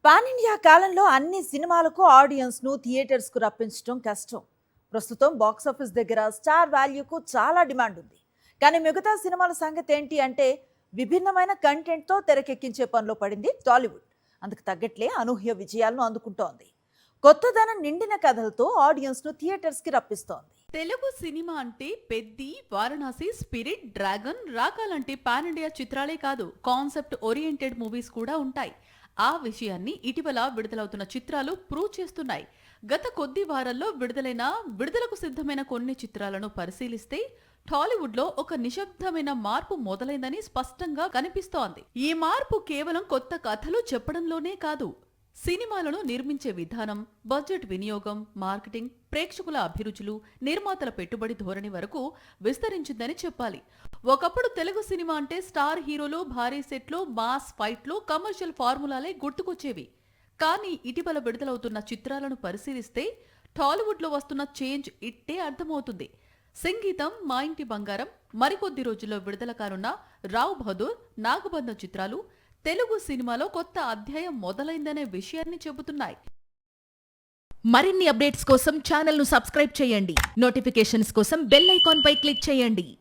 Pan India కాలంలో అన్ని సినిమాలకు ఆడియన్స్ను థియేటర్స్కు రప్పించడం కష్టం. ప్రస్తుతం బాక్సాఫీస్ దగ్గర స్టార్ వాల్యూకు చాలా డిమాండ్ ఉంది. కానీ మిగతా సినిమాల సంగతి ఏంటి అంటే విభిన్నమైన కంటెంట్తో తెరకెక్కించే పనిలో పడింది టాలీవుడ్. అందుకు తగ్గట్లే అనూహ్య విజయాలను అందుకుంటోంది. కొత్తదనం నిండిన కథలతో ఆడియన్స్ను థియేటర్స్కి రప్పిస్తోంది. తెలుగు సినిమా అంటే పెద్ది, వారణాసి, స్పిరిట్, డ్రాగన్, రాకాలంటే పాన్ ఇండియా చిత్రాలే కాదు, కాన్సెప్ట్ ఓరియంటెడ్ మూవీస్ కూడా ఉంటాయి. ఆ విషయాన్ని ఇటీవల విడుదలవుతున్న చిత్రాలు ప్రూవ్ చేస్తున్నాయి. గత కొద్ది వారాల్లో విడుదలకు సిద్ధమైన కొన్ని చిత్రాలను పరిశీలిస్తే టాలీవుడ్ లో ఒక నిశ్శబ్దమైన మార్పు మొదలైందని స్పష్టంగా కనిపిస్తోంది. ఈ మార్పు కేవలం కొత్త కథలు చెప్పడంలోనే కాదు, సినిమాలను నిర్మించే విధానం, బడ్జెట్ వినియోగం, మార్కెటింగ్, ప్రేక్షకుల అభిరుచులు, నిర్మాతల పెట్టుబడి ధోరణి వరకు విస్తరించిందని చెప్పాలి. ఒకప్పుడు తెలుగు సినిమా అంటే స్టార్ హీరోలు, భారీ సెట్లు, మాస్ ఫైట్లు, కమర్షియల్ ఫార్ములాలే గుర్తుకొచ్చేవి. కానీ ఇటీవల విడుదలవుతున్న చిత్రాలను పరిశీలిస్తే టాలీవుడ్ లో వస్తున్న చేంజ్ ఇట్టే అర్థమవుతుంది. సంగీతం, మా ఇంటి బంగారం, మరికొద్ది రోజుల్లో విడుదల కానున్న రావ్ బహదూర్, నాగబంధం చిత్రాలు తెలుగు సినిమాలో కొత్త అధ్యాయం మొదలైందనే విషయాన్ని చెబుతున్నాయి. మరిన్ని అప్డేట్స్ కోసం ఛానల్ ను సబ్స్క్రైబ్ చేయండి. నోటిఫికేషన్స్ కోసం బెల్ ఐకాన్ పై క్లిక్ చేయండి.